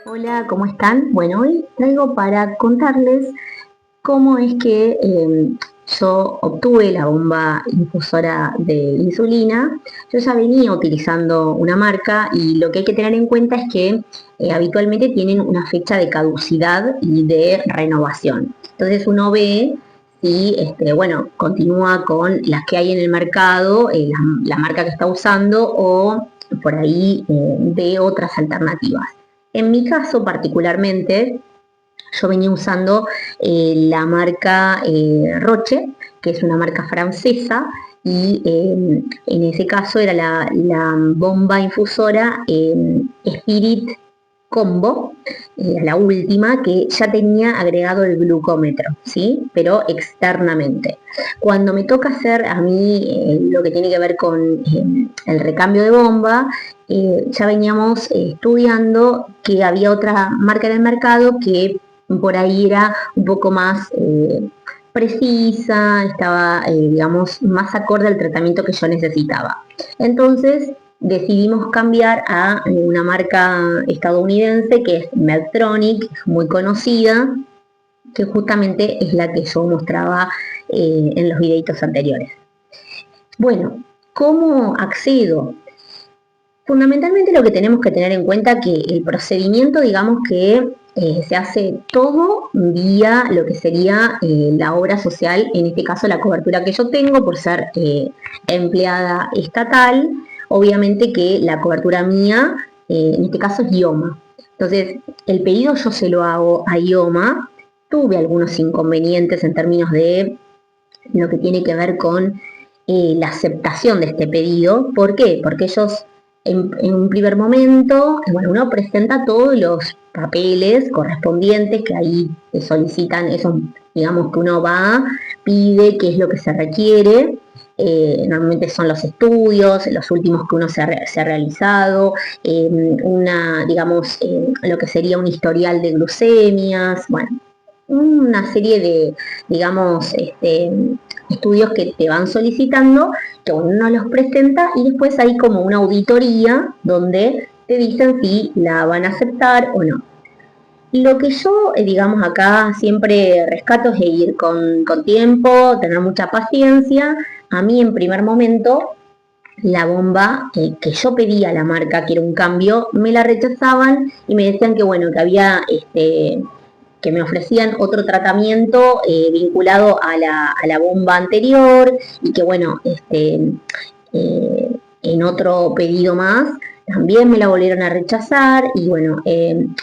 Hola, ¿cómo están? Bueno, hoy traigo para contarles cómo es que yo obtuve la bomba infusora de insulina. Yo ya venía utilizando una marca y lo que hay que tener en cuenta es que habitualmente tienen una fecha de caducidad y de renovación. Entonces uno ve si, bueno, continúa con las que hay en el mercado, la marca que está usando o por ahí ve otras alternativas. En mi caso particularmente, yo venía usando la marca Roche, que es una marca francesa, y en ese caso era la bomba infusora Spirit Combo, la última, que ya tenía agregado el glucómetro, ¿sí? Pero externamente. Cuando me toca hacer a mí lo que tiene que ver con el recambio de bomba, ya veníamos estudiando que había otra marca en el mercado que por ahí era un poco más precisa, estaba, digamos, más acorde al tratamiento que yo necesitaba. Entonces decidimos cambiar a una marca estadounidense que es Medtronic, muy conocida, que justamente es la que yo mostraba en los videitos anteriores. Bueno, ¿cómo accedo? Fundamentalmente lo que tenemos que tener en cuenta es que el procedimiento, digamos que se hace todo vía lo que sería la obra social, en este caso la cobertura que yo tengo por ser empleada estatal, obviamente que la cobertura mía, en este caso es IOMA. Entonces, el pedido yo se lo hago a IOMA, tuve algunos inconvenientes en términos de lo que tiene que ver con la aceptación de este pedido. ¿Por qué? Porque ellos en un primer momento, bueno, uno presenta todos los papeles correspondientes que ahí te solicitan, eso digamos que uno va, pide qué es lo que se requiere. Normalmente son los estudios, los últimos que uno se ha realizado, digamos, lo que sería un historial de glucemias, bueno, una serie de, digamos, estudios que te van solicitando, que uno los presenta y después hay como una auditoría donde te dicen si la van a aceptar o no. Lo que yo, digamos, acá siempre rescato es ir con tiempo, tener mucha paciencia. A mí en primer momento la bomba que yo pedía a la marca, que era un cambio, me la rechazaban y me decían que bueno, que había que me ofrecían otro tratamiento vinculado a la bomba anterior y que bueno, en otro pedido más también me la volvieron a rechazar y bueno,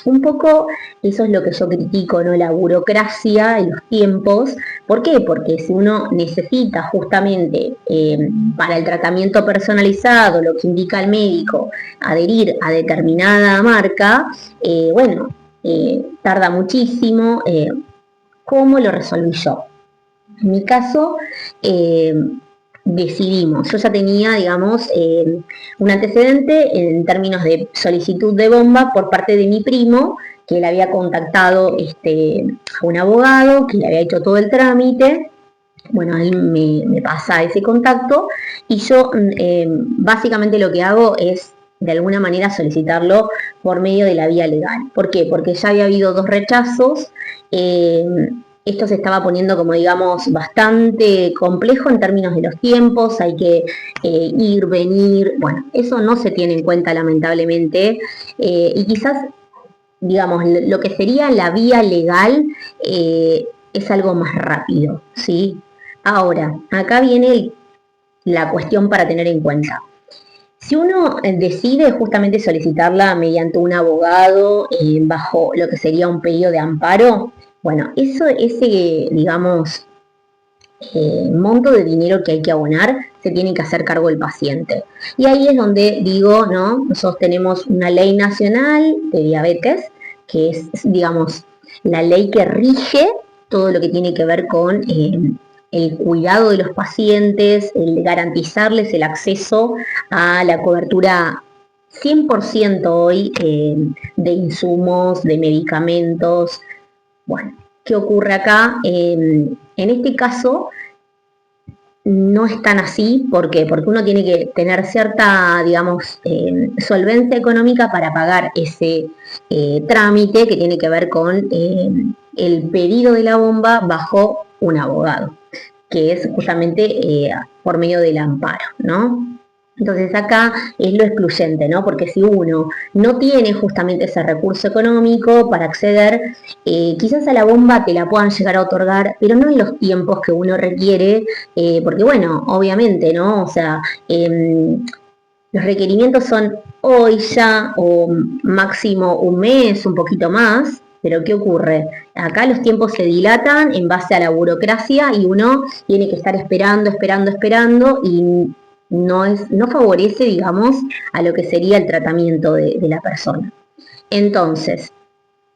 un poco eso es lo que yo critico, ¿no? La burocracia y los tiempos. ¿Por qué? Porque si uno necesita justamente para el tratamiento personalizado, lo que indica el médico, adherir a determinada marca, bueno, tarda muchísimo. ¿Cómo lo resolví yo? En mi caso, eh, decidimos, yo ya tenía, digamos, un antecedente en términos de solicitud de bomba por parte de mi primo, que él había contactado a un abogado, que le había hecho todo el trámite. Bueno, él me pasa ese contacto y yo básicamente lo que hago es de alguna manera solicitarlo por medio de la vía legal. ¿Por qué? Porque ya había habido dos rechazos. eh, Esto se estaba poniendo como digamos bastante complejo en términos de los tiempos, hay que ir, venir, bueno, eso no se tiene en cuenta lamentablemente y quizás digamos lo que sería la vía legal es algo más rápido, ¿sí? Ahora, acá viene la cuestión para tener en cuenta. Si uno decide justamente solicitarla mediante un abogado bajo lo que sería un pedido de amparo, bueno, ese, digamos, monto de dinero que hay que abonar se tiene que hacer cargo el paciente. Y ahí es donde digo, ¿no? Nosotros tenemos una ley nacional de diabetes, que es, digamos, la ley que rige todo lo que tiene que ver con el cuidado de los pacientes, el garantizarles el acceso a la cobertura 100% hoy de insumos, de medicamentos. Bueno, ¿qué ocurre acá? En este caso, no es tan así. ¿Por qué? Porque uno tiene que tener cierta, digamos, solvencia económica para pagar ese trámite que tiene que ver con el pedido de la bomba bajo un abogado, que es justamente por medio del amparo, ¿no? Entonces acá es lo excluyente, ¿no? Porque si uno no tiene justamente ese recurso económico para acceder, quizás a la bomba te la puedan llegar a otorgar, pero no en los tiempos que uno requiere, porque bueno, obviamente, ¿no? O sea, los requerimientos son hoy ya o máximo un mes, un poquito más, pero ¿qué ocurre? Acá los tiempos se dilatan en base a la burocracia y uno tiene que estar esperando, esperando, esperando y no favorece, digamos, a lo que sería el tratamiento de la persona. Entonces,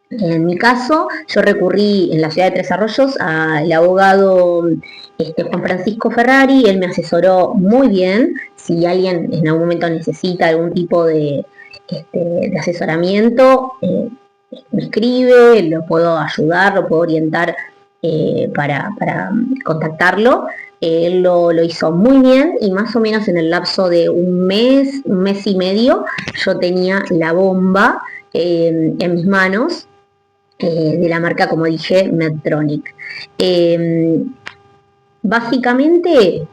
en mi caso, yo recurrí en la ciudad de Tres Arroyos al abogado Juan Francisco Ferrari. Él me asesoró muy bien. Si alguien en algún momento necesita algún tipo de asesoramiento, me escribe, lo puedo ayudar, lo puedo orientar para contactarlo. Él lo hizo muy bien y más o menos en el lapso de un mes y medio, yo tenía la bomba en mis manos, de la marca, como dije, Medtronic. Básicamente,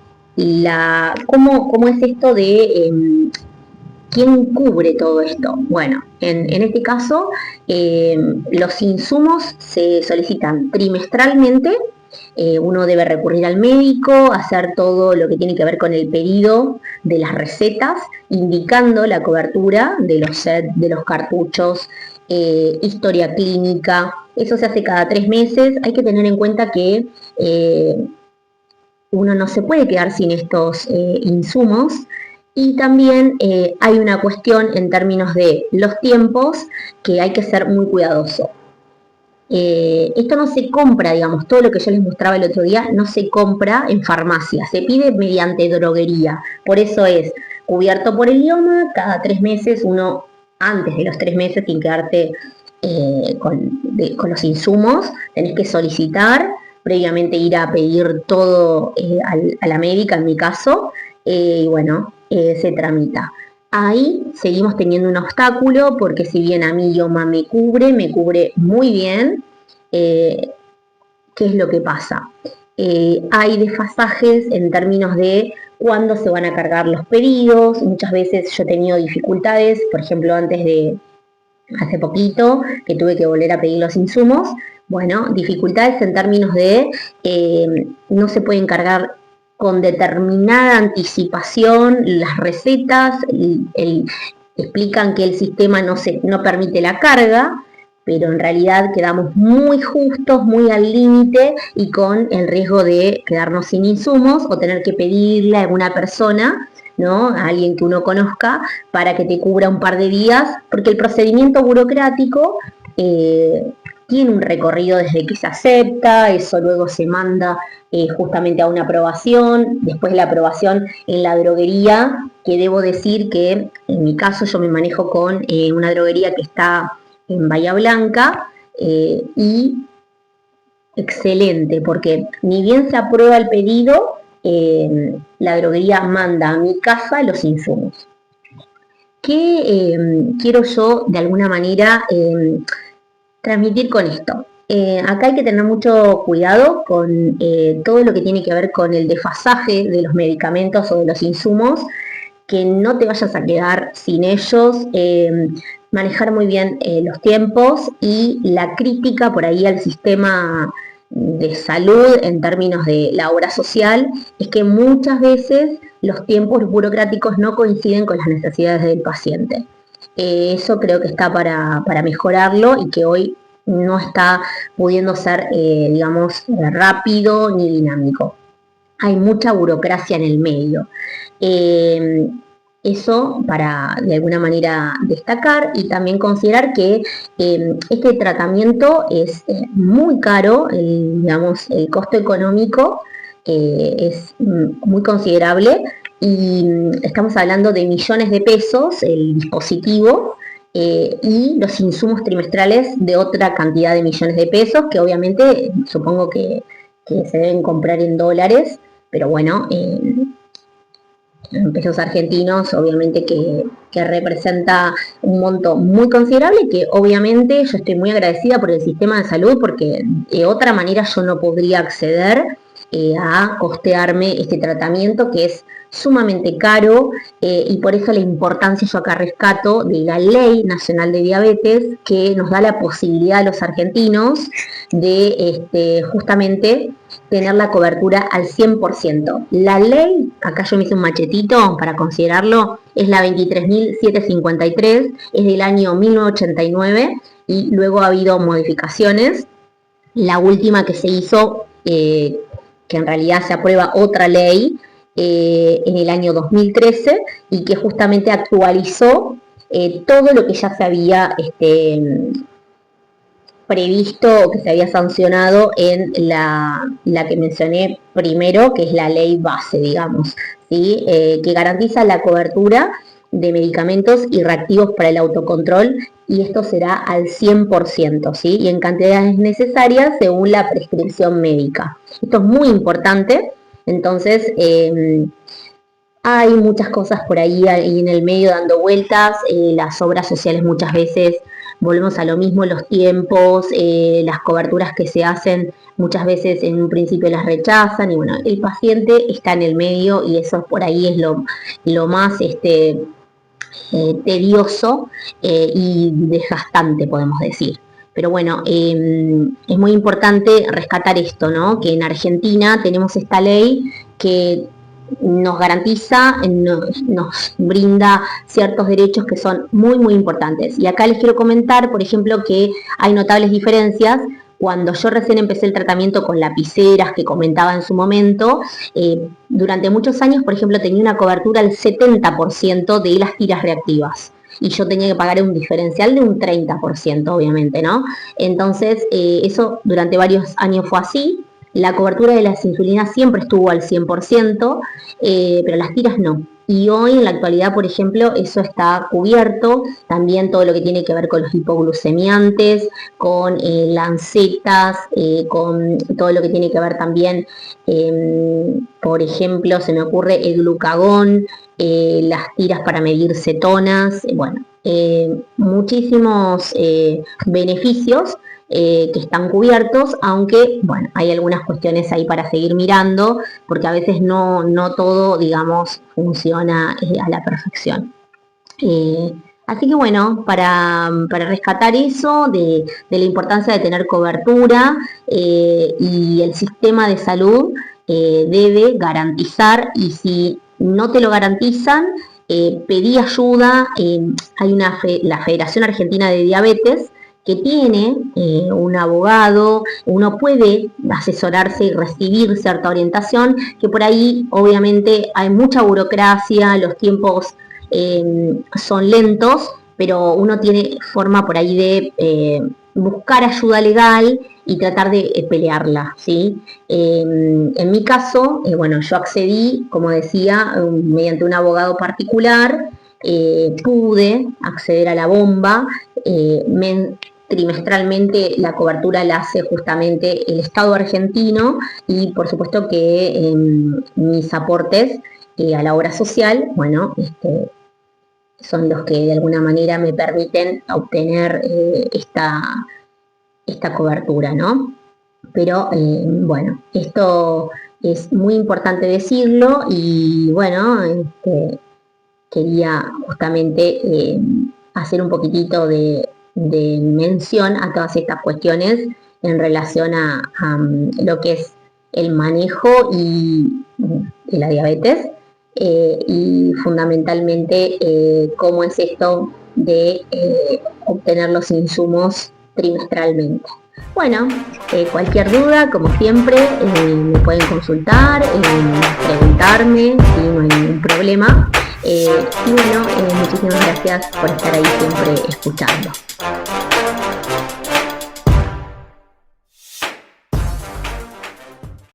¿cómo es esto de quién cubre todo esto? Bueno, en este caso, los insumos se solicitan trimestralmente. Uno debe recurrir al médico, hacer todo lo que tiene que ver con el pedido de las recetas, indicando la cobertura de los sets, de los cartuchos, historia clínica. Eso se hace cada 3 meses. Hay que tener en cuenta que uno no se puede quedar sin estos insumos. Y también hay una cuestión en términos de los tiempos que hay que ser muy cuidadoso. Esto no se compra, digamos, todo lo que yo les mostraba el otro día no se compra en farmacia, se pide mediante droguería. Por eso es cubierto por el idioma, cada 3 meses uno, antes de los 3 meses, tiene que darte con los insumos, tenés que solicitar, previamente ir a pedir todo a la médica, en mi caso, y bueno, se tramita. Ahí seguimos teniendo un obstáculo porque si bien a mí IOMA me cubre muy bien. ¿Qué es lo que pasa? Hay desfasajes en términos de cuándo se van a cargar los pedidos. Muchas veces yo he tenido dificultades, por ejemplo, hace poquito, que tuve que volver a pedir los insumos. Bueno, dificultades en términos de no se pueden cargar con determinada anticipación las recetas, explican que el sistema no permite la carga, pero en realidad quedamos muy justos, muy al límite y con el riesgo de quedarnos sin insumos o tener que pedirle a alguna persona, ¿no? A alguien que uno conozca para que te cubra un par de días, porque el procedimiento burocrático tiene un recorrido desde que se acepta, eso luego se manda justamente a una aprobación, después de la aprobación en la droguería, que debo decir que en mi caso yo me manejo con una droguería que está en Bahía Blanca, y excelente, porque ni bien se aprueba el pedido, la droguería manda a mi casa los insumos. ¿Qué quiero yo de alguna manera transmitir con esto? Acá hay que tener mucho cuidado con todo lo que tiene que ver con el desfasaje de los medicamentos o de los insumos, que no te vayas a quedar sin ellos, manejar muy bien los tiempos y la crítica por ahí al sistema de salud en términos de la obra social, es que muchas veces los tiempos burocráticos no coinciden con las necesidades del paciente. Eso creo que está para mejorarlo y que hoy no está pudiendo ser, digamos, rápido ni dinámico. Hay mucha burocracia en el medio. Eso para de alguna manera destacar y también considerar que este tratamiento es muy caro, digamos, el costo económico es muy considerable y estamos hablando de millones de pesos el dispositivo, y los insumos trimestrales de otra cantidad de millones de pesos que obviamente supongo que se deben comprar en dólares, pero bueno, en pesos argentinos, obviamente que representa un monto muy considerable, que obviamente yo estoy muy agradecida por el sistema de salud, porque de otra manera yo no podría acceder a costearme este tratamiento, que es sumamente caro, y por eso la importancia, yo acá rescato, de la Ley Nacional de Diabetes, que nos da la posibilidad a los argentinos de justamente tener la cobertura al 100%. La ley, acá yo me hice un machetito para considerarlo, es la 23.753, es del año 1989 y luego ha habido modificaciones. La última que se hizo, que en realidad se aprueba otra ley en el año 2013 y que justamente actualizó todo lo que ya se había previsto o que se había sancionado en la que mencioné primero, que es la ley base, digamos, ¿sí? Que garantiza la cobertura de medicamentos y reactivos para el autocontrol, y esto será al 100%, ¿sí? Y en cantidades necesarias según la prescripción médica. Esto es muy importante, entonces hay muchas cosas por ahí en el medio dando vueltas, las obras sociales muchas veces volvemos a lo mismo, los tiempos, las coberturas que se hacen muchas veces en un principio las rechazan, y bueno, el paciente está en el medio y eso por ahí es lo más tedioso y desgastante, podemos decir. Pero bueno, es muy importante rescatar esto, ¿no? Que en Argentina tenemos esta ley que nos garantiza, nos brinda ciertos derechos que son muy, muy importantes. Y acá les quiero comentar, por ejemplo, que hay notables diferencias. Cuando yo recién empecé el tratamiento con lapiceras, que comentaba en su momento, durante muchos años, por ejemplo, tenía una cobertura al 70% de las tiras reactivas. Y yo tenía que pagar un diferencial de un 30%, obviamente, ¿no? Entonces, eso durante varios años fue así. La cobertura de las insulinas siempre estuvo al 100%, pero las tiras no. Y hoy, en la actualidad, por ejemplo, eso está cubierto. También todo lo que tiene que ver con los hipoglucemiantes, con lancetas, con todo lo que tiene que ver también, por ejemplo, se me ocurre el glucagón, las tiras para medir cetonas, bueno, muchísimos beneficios que están cubiertos, aunque, bueno, hay algunas cuestiones ahí para seguir mirando, porque a veces no todo, digamos, funciona a la perfección. Así que bueno, para rescatar eso de la importancia de tener cobertura, y el sistema de salud debe garantizar, y si no te lo garantizan, pedí ayuda. Hay la Federación Argentina de Diabetes, que tiene un abogado, uno puede asesorarse y recibir cierta orientación, que por ahí obviamente hay mucha burocracia, los tiempos son lentos, pero uno tiene forma por ahí de buscar ayuda legal y tratar de pelearla, ¿sí? En mi caso, bueno, yo accedí, como decía, mediante un abogado particular, pude acceder a la bomba. Trimestralmente la cobertura la hace justamente el Estado argentino, y por supuesto que mis aportes a la obra social, bueno, son los que de alguna manera me permiten obtener esta cobertura, ¿no? Pero bueno, esto es muy importante decirlo, y bueno, quería justamente hacer un poquitito de mención a todas estas cuestiones en relación a lo que es el manejo de la diabetes, y fundamentalmente cómo es esto de obtener los insumos trimestralmente. Bueno, cualquier duda, como siempre, me pueden consultar, preguntarme, si no hay ningún problema. Y bueno, muchísimas gracias por estar ahí siempre escuchando.